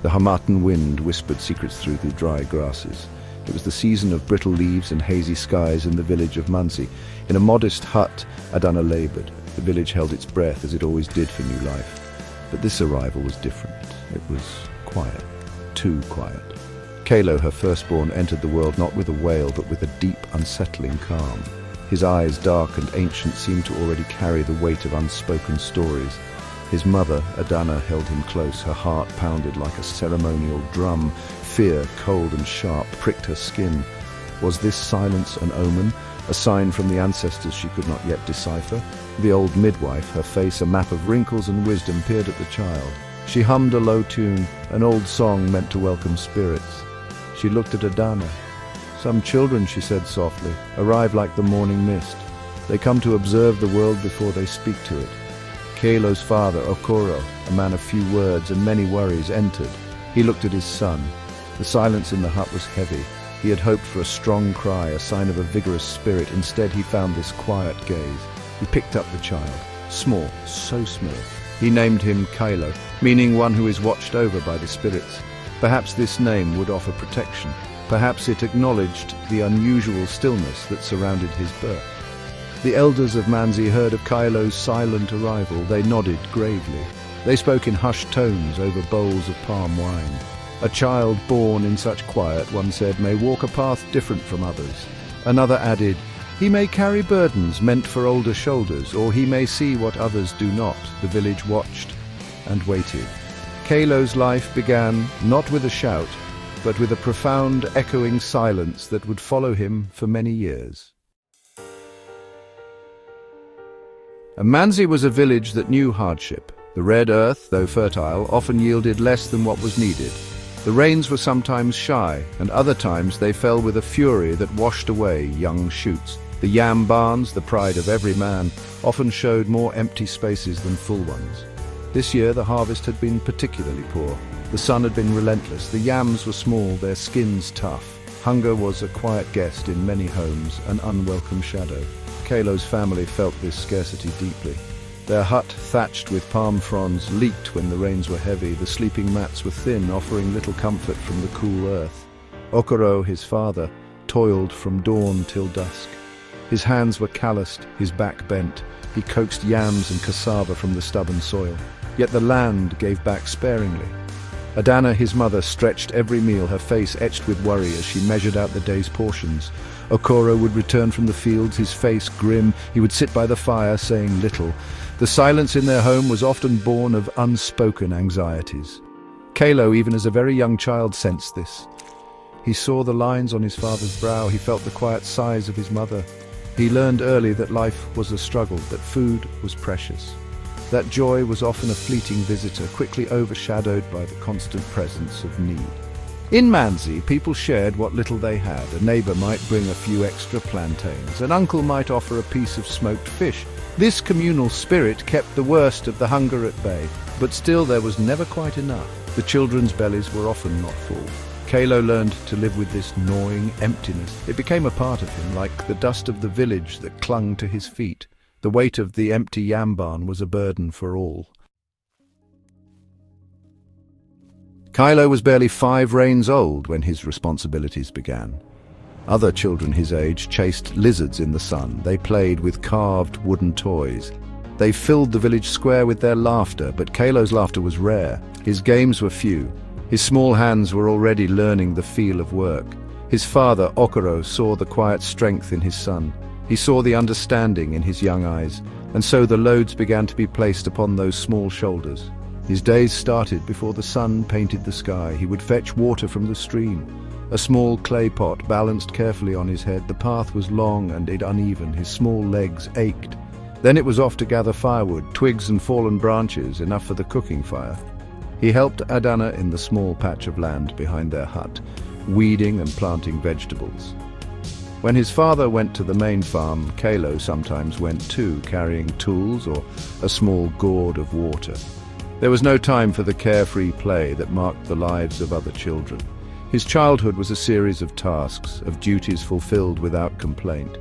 The Harmattan wind whispered secrets through the dry grasses. It was the season of brittle leaves and hazy skies in the village of Mansi. In a modest hut, Adana laboured. The village held its breath, as it always did for new life. But this arrival was different. It was quiet. Too quiet. Kalo, her firstborn, entered the world not with a wail, but with a deep, unsettling calm. His eyes, dark and ancient, seemed to already carry the weight of unspoken stories. His mother, Adana, held him close. Her heart pounded like a ceremonial drum. Fear, cold and sharp, pricked her skin. Was this silence an omen? A sign from the ancestors she could not yet decipher? The old midwife, her face a map of wrinkles and wisdom, peered at the child. She hummed a low tune, an old song meant to welcome spirits. She looked at Adana. "Some children," she said softly, "arrive like the morning mist. They come to observe the world before they speak to it." Kalo's father, Okoro, a man of few words and many worries, entered. He looked at his son. The silence in the hut was heavy. He had hoped for a strong cry, a sign of a vigorous spirit. Instead, he found this quiet gaze. He picked up the child. Small, so small. He named him Kalo, meaning one who is watched over by the spirits. Perhaps this name would offer protection. Perhaps it acknowledged the unusual stillness that surrounded his birth. The elders of Mansi heard of Kalo's silent arrival. They nodded gravely. They spoke in hushed tones over bowls of palm wine. "A child born in such quiet," one said, "may walk a path different from others." Another added, "He may carry burdens meant for older shoulders, or he may see what others do not." The village watched and waited. Kalo's life began not with a shout, but with a profound, echoing silence that would follow him for many years. Mansi was a village that knew hardship. The red earth, though fertile, often yielded less than what was needed. The rains were sometimes shy, and other times they fell with a fury that washed away young shoots. The yam barns, the pride of every man, often showed more empty spaces than full ones. This year the harvest had been particularly poor. The sun had been relentless. The yams were small, their skins tough. Hunger was a quiet guest in many homes, an unwelcome shadow. Kalo's family felt this scarcity deeply. Their hut, thatched with palm fronds, leaked when the rains were heavy. The sleeping mats were thin, offering little comfort from the cool earth. Okoro, his father, toiled from dawn till dusk. His hands were calloused, his back bent. He coaxed yams and cassava from the stubborn soil. Yet the land gave back sparingly. Adana, his mother, stretched every meal, her face etched with worry as she measured out the day's portions. Okoro would return from the fields, his face grim. He would sit by the fire, saying little. The silence in their home was often born of unspoken anxieties. Kalo, even as a very young child, sensed this. He saw the lines on his father's brow. He felt the quiet sighs of his mother. He learned early that life was a struggle, that food was precious. That joy was often a fleeting visitor, quickly overshadowed by the constant presence of need. In Mansi, people shared what little they had. A neighbor might bring a few extra plantains. An uncle might offer a piece of smoked fish. This communal spirit kept the worst of the hunger at bay. But still, there was never quite enough. The children's bellies were often not full. Kalo learned to live with this gnawing emptiness. It became a part of him, like the dust of the village that clung to his feet. The weight of the empty yam barn was a burden for all. Kalo was barely 5 rains old when his responsibilities began. Other children his age chased lizards in the sun. They played with carved wooden toys. They filled the village square with their laughter, but Kalo's laughter was rare. His games were few. His small hands were already learning the feel of work. His father, Okoro, saw the quiet strength in his son. He saw the understanding in his young eyes, and so the loads began to be placed upon those small shoulders. His days started before the sun painted the sky. He would fetch water from the stream. A small clay pot balanced carefully on his head. The path was long and uneven. His small legs ached. Then it was off to gather firewood, twigs and fallen branches, enough for the cooking fire. He helped Adana in the small patch of land behind their hut, weeding and planting vegetables. When his father went to the main farm, Kalo sometimes went too, carrying tools or a small gourd of water. There was no time for the carefree play that marked the lives of other children. His childhood was a series of tasks, of duties fulfilled without complaint.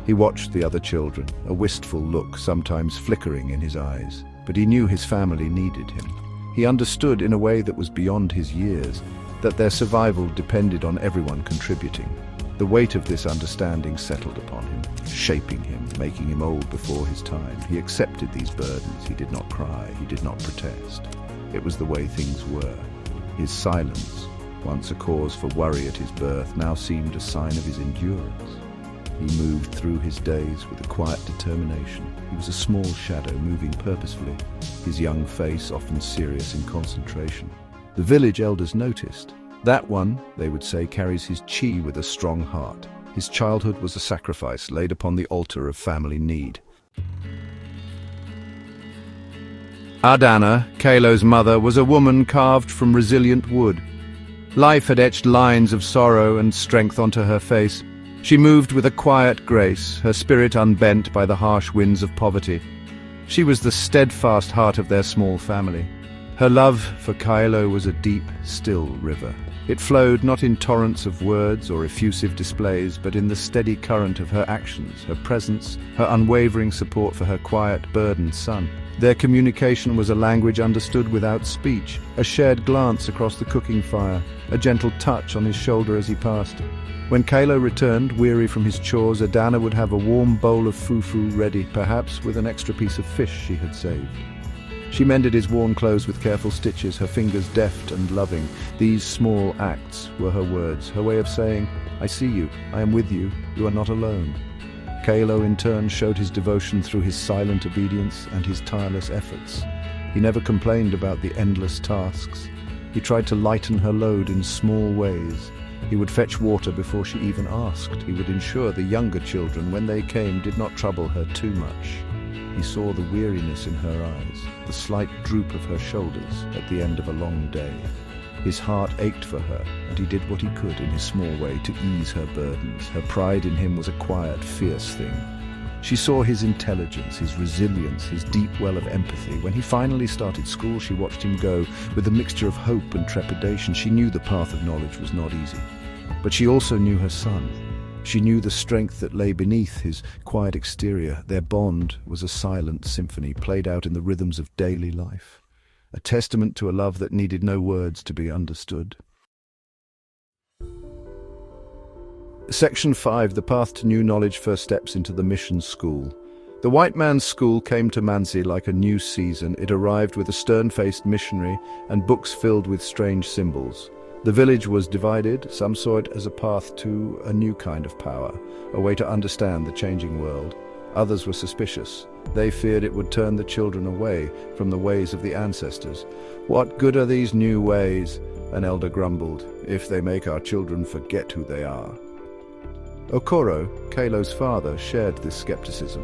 He watched the other children, a wistful look sometimes flickering in his eyes, but he knew his family needed him. He understood in a way that was beyond his years that their survival depended on everyone contributing. The weight of this understanding settled upon him, shaping him, making him old before his time. He accepted these burdens. He did not cry. He did not protest. It was the way things were. His silence, once a cause for worry at his birth, now seemed a sign of his endurance. He moved through his days with a quiet determination. He was a small shadow moving purposefully, his young face often serious in concentration. The village elders noticed. That one, they would say, carries his chi with a strong heart. His childhood was a sacrifice laid upon the altar of family need. Adana, Kalo's mother, was a woman carved from resilient wood. Life had etched lines of sorrow and strength onto her face. She moved with a quiet grace, her spirit unbent by the harsh winds of poverty. She was the steadfast heart of their small family. Her love for Kailo was a deep, still river. It flowed not in torrents of words or effusive displays, but in the steady current of her actions, her presence, her unwavering support for her quiet, burdened son. Their communication was a language understood without speech, a shared glance across the cooking fire, a gentle touch on his shoulder as he passed. When Kailo returned, weary from his chores, Adana would have a warm bowl of fufu ready, perhaps with an extra piece of fish she had saved. She mended his worn clothes with careful stitches, her fingers deft and loving. These small acts were her words, her way of saying, "I see you, I am with you, you are not alone." Kailo in turn showed his devotion through his silent obedience and his tireless efforts. He never complained about the endless tasks. He tried to lighten her load in small ways. He would fetch water before she even asked. He would ensure the younger children, when they came, did not trouble her too much. He saw the weariness in her eyes, the slight droop of her shoulders at the end of a long day. His heart ached for her, and he did what he could in his small way to ease her burdens. Her pride in him was a quiet, fierce thing. She saw his intelligence, his resilience, his deep well of empathy. When he finally started school, she watched him go with a mixture of hope and trepidation. She knew the path of knowledge was not easy, but she also knew her son. She knew the strength that lay beneath his quiet exterior. Their bond was a silent symphony played out in the rhythms of daily life, a testament to a love that needed no words to be understood. Section 5, The Path to New Knowledge, First Steps into the Mission School. The white man's school came to Mansi like a new season. It arrived with a stern-faced missionary and books filled with strange symbols. The village was divided. Some saw it as a path to a new kind of power, a way to understand the changing world. Others were suspicious. They feared it would turn the children away from the ways of the ancestors. "What good are these new ways?" an elder grumbled, "if they make our children forget who they are." Okoro, Kalo's father, shared this skepticism.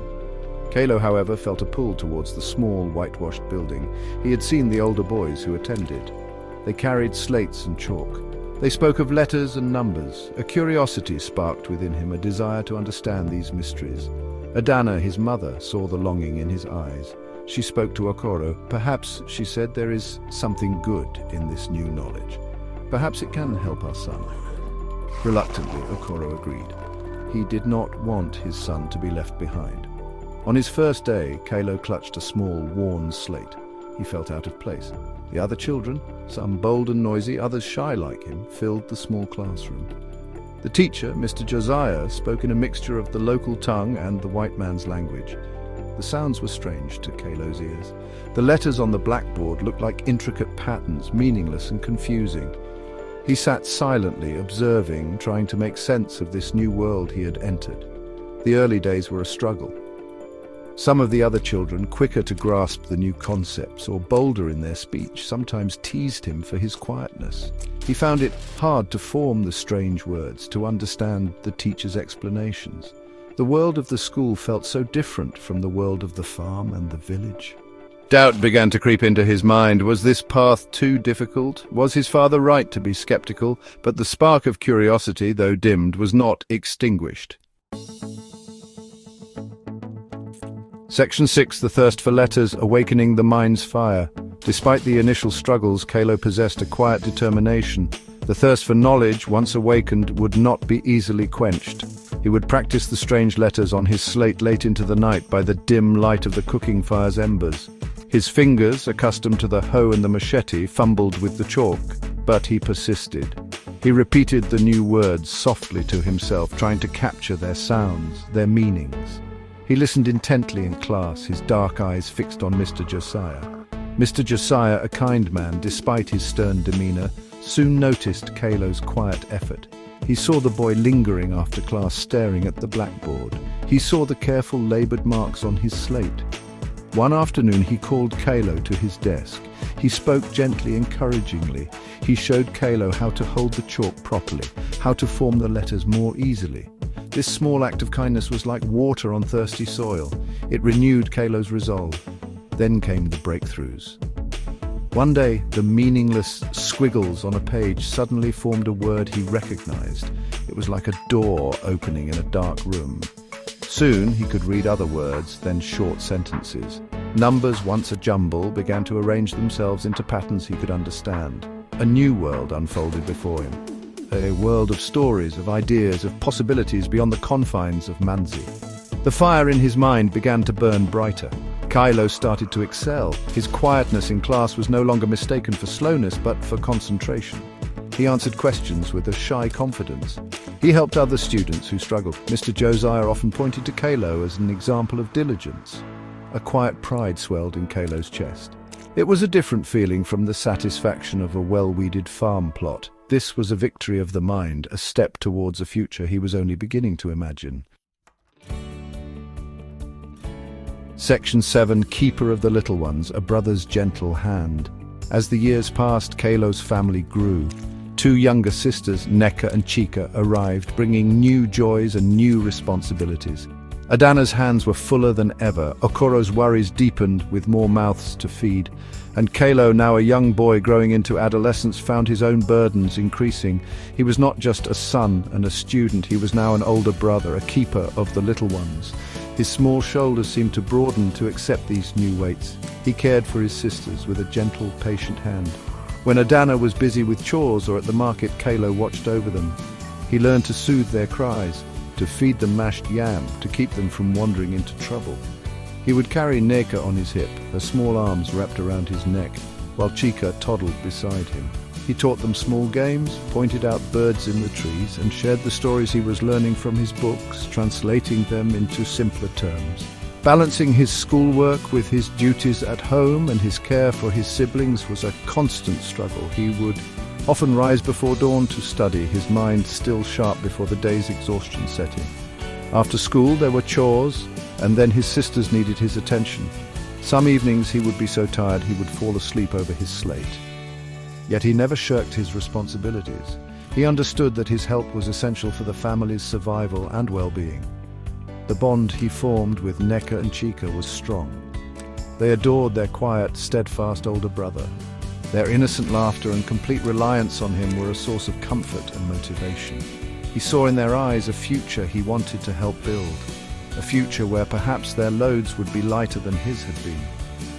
Kalo, however, felt a pull towards the small, whitewashed building. He had seen the older boys who attended. They carried slates and chalk. They spoke of letters and numbers. A curiosity sparked within him, a desire to understand these mysteries. Adana, his mother, saw the longing in his eyes. She spoke to Okoro. "Perhaps," she said, "there is something good in this new knowledge. Perhaps it can help our son." Reluctantly, Okoro agreed. He did not want his son to be left behind. On his first day, Kalo clutched a small, worn slate. He felt out of place. The other children, some bold and noisy, others shy like him, filled the small classroom. The teacher, Mr. Josiah, spoke in a mixture of the local tongue and the white man's language. The sounds were strange to Kalo's ears. The letters on the blackboard looked like intricate patterns, meaningless and confusing. He sat silently, observing, trying to make sense of this new world he had entered. The early days were a struggle. Some of the other children, quicker to grasp the new concepts or bolder in their speech, sometimes teased him for his quietness. He found it hard to form the strange words, to understand the teacher's explanations. The world of the school felt so different from the world of the farm and the village. Doubt began to creep into his mind. Was this path too difficult? Was his father right to be skeptical? But the spark of curiosity, though dimmed, was not extinguished. Section 6, The Thirst for Letters, Awakening the Mind's Fire. Despite the initial struggles, Kalo possessed a quiet determination. The thirst for knowledge, once awakened, would not be easily quenched. He would practice the strange letters on his slate late into the night by the dim light of the cooking fire's embers. His fingers, accustomed to the hoe and the machete, fumbled with the chalk, but he persisted. He repeated the new words softly to himself, trying to capture their sounds, their meanings. He listened intently in class, his dark eyes fixed on Mr. Josiah. Mr. Josiah, a kind man, despite his stern demeanor, soon noticed Calo's quiet effort. He saw the boy lingering after class, staring at the blackboard. He saw the careful, labored marks on his slate. One afternoon he called Calo to his desk. He spoke gently, encouragingly. He showed Calo how to hold the chalk properly, how to form the letters more easily. This small act of kindness was like water on thirsty soil. It renewed Calo's resolve. Then came the breakthroughs. One day, the meaningless squiggles on a page suddenly formed a word he recognized. It was like a door opening in a dark room. Soon he could read other words, then short sentences. Numbers, once a jumble, began to arrange themselves into patterns he could understand. A new world unfolded before him. A world of stories, of ideas, of possibilities beyond the confines of Manzi. The fire in his mind began to burn brighter. Calo started to excel. His quietness in class was no longer mistaken for slowness, but for concentration. He answered questions with a shy confidence. He helped other students who struggled. Mr. Josiah often pointed to Calo as an example of diligence. A quiet pride swelled in Calo's chest. It was a different feeling from the satisfaction of a well-weeded farm plot. This was a victory of the mind, a step towards a future he was only beginning to imagine. Section 7, Keeper of the Little Ones, a brother's gentle hand. As the years passed, Calo's family grew. 2 younger sisters, Neka and Chika, arrived, bringing new joys and new responsibilities. Adana's hands were fuller than ever, Okoro's worries deepened with more mouths to feed, and Calo, now a young boy growing into adolescence, found his own burdens increasing. He was not just a son and a student, he was now an older brother, a keeper of the little ones. His small shoulders seemed to broaden to accept these new weights. He cared for his sisters with a gentle, patient hand. When Adana was busy with chores or at the market, Calo watched over them. He learned to soothe their cries, to feed them mashed yam, to keep them from wandering into trouble. He would carry Neka on his hip, her small arms wrapped around his neck, while Chika toddled beside him. He taught them small games, pointed out birds in the trees, and shared the stories he was learning from his books, translating them into simpler terms. Balancing his schoolwork with his duties at home and his care for his siblings was a constant struggle. He would often rise before dawn to study, his mind still sharp before the day's exhaustion set in. After school there were chores, and then his sisters needed his attention. Some evenings he would be so tired he would fall asleep over his slate. Yet he never shirked his responsibilities. He understood that his help was essential for the family's survival and well-being. The bond he formed with Neka and Chika was strong. They adored their quiet, steadfast older brother. Their innocent laughter and complete reliance on him were a source of comfort and motivation. He saw in their eyes a future he wanted to help build, a future where perhaps their loads would be lighter than his had been.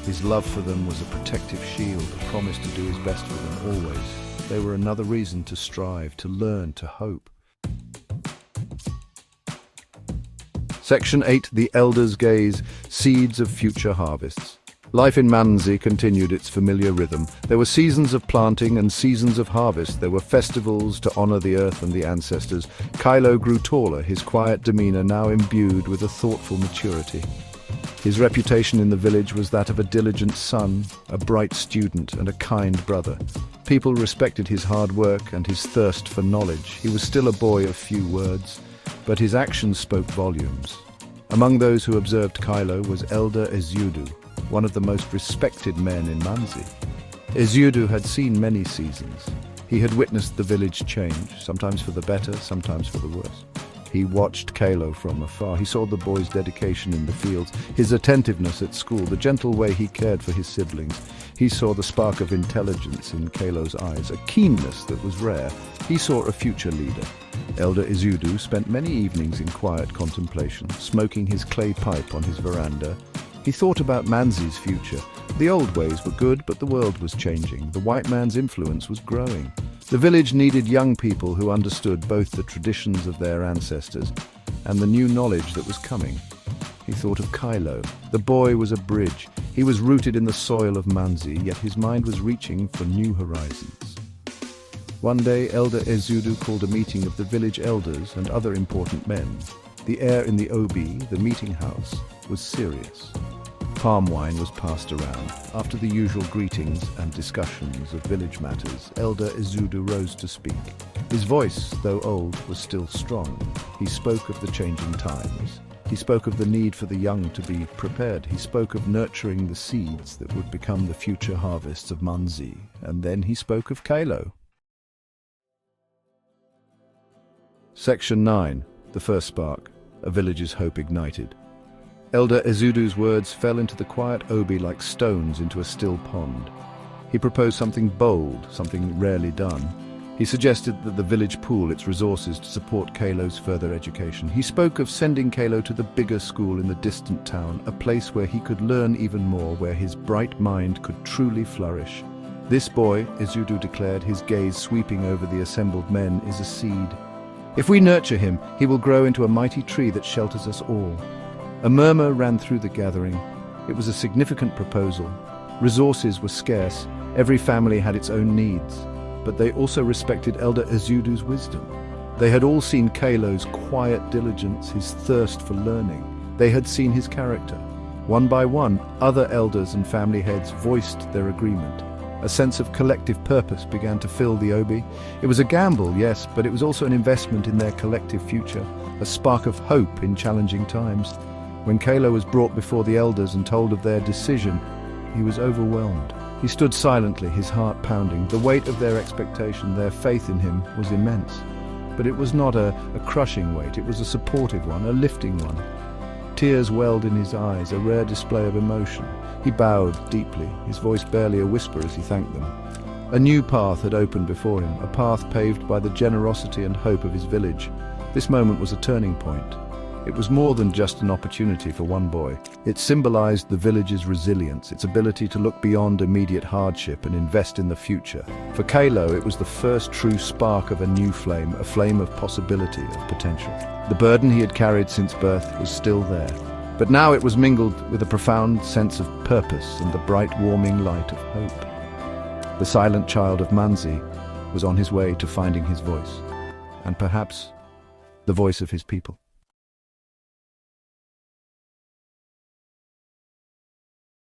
His love for them was a protective shield, a promise to do his best for them always. They were another reason to strive, to learn, to hope. Section 8, The Elder's Gaze, Seeds of Future Harvests. Life in Manzi continued its familiar rhythm. There were seasons of planting and seasons of harvest. There were festivals to honor the earth and the ancestors. Calo grew taller, his quiet demeanor now imbued with a thoughtful maturity. His reputation in the village was that of a diligent son, a bright student, and a kind brother. People respected his hard work and his thirst for knowledge. He was still a boy of few words, but his actions spoke volumes. Among those who observed Calo was Elder Ezudu, one of the most respected men in Manzi. Ezudu had seen many seasons. He had witnessed the village change, sometimes for the better, sometimes for the worse. He watched Calo from afar. He saw the boy's dedication in the fields, his attentiveness at school, the gentle way he cared for his siblings. He saw the spark of intelligence in Calo's eyes, a keenness that was rare. He saw a future leader. Elder Ezudu spent many evenings in quiet contemplation, smoking his clay pipe on his veranda. He thought about Manzi's future. The old ways were good, but the world was changing. The white man's influence was growing. The village needed young people who understood both the traditions of their ancestors and the new knowledge that was coming. He thought of Kylo. The boy was a bridge. He was rooted in the soil of Manzi, yet his mind was reaching for new horizons. One day, Elder Ezudu called a meeting of the village elders and other important men. The air in the Obi, the meeting house, was serious. Palm wine was passed around. After the usual greetings and discussions of village matters, Elder Ezudu rose to speak. His voice, though old, was still strong. He spoke of the changing times. He spoke of the need for the young to be prepared. He spoke of nurturing the seeds that would become the future harvests of Manzi. And then he spoke of Kylo. Section 9. The First Spark. A Village's Hope Ignited. Elder Ezudu's words fell into the quiet Obi like stones into a still pond. He proposed something bold, something rarely done. He suggested that the village pool its resources to support Kylo's further education. He spoke of sending Kylo to the bigger school in the distant town, a place where he could learn even more, where his bright mind could truly flourish. This boy, Ezudu declared, his gaze sweeping over the assembled men, is a seed. If we nurture him, he will grow into a mighty tree that shelters us all. A murmur ran through the gathering. It was a significant proposal. Resources were scarce. Every family had its own needs. But they also respected Elder Ezudu's wisdom. They had all seen Kylo's quiet diligence, his thirst for learning. They had seen his character. One by one, other elders and family heads voiced their agreement. A sense of collective purpose began to fill the Obi. It was a gamble, yes, but it was also an investment in their collective future, a spark of hope in challenging times. When Kylo was brought before the elders and told of their decision, he was overwhelmed. He stood silently, his heart pounding. The weight of their expectation, their faith in him, was immense. But it was not a crushing weight, it was a supportive one, a lifting one. Tears welled in his eyes, a rare display of emotion. He bowed deeply, his voice barely a whisper as he thanked them. A new path had opened before him, a path paved by the generosity and hope of his village. This moment was a turning point. It was more than just an opportunity for one boy. It symbolized the village's resilience, its ability to look beyond immediate hardship and invest in the future. For Kylo, it was the first true spark of a new flame, a flame of possibility, of potential. The burden he had carried since birth was still there, but now it was mingled with a profound sense of purpose and the bright, warming light of hope. The silent child of Manzi was on his way to finding his voice, and perhaps the voice of his people.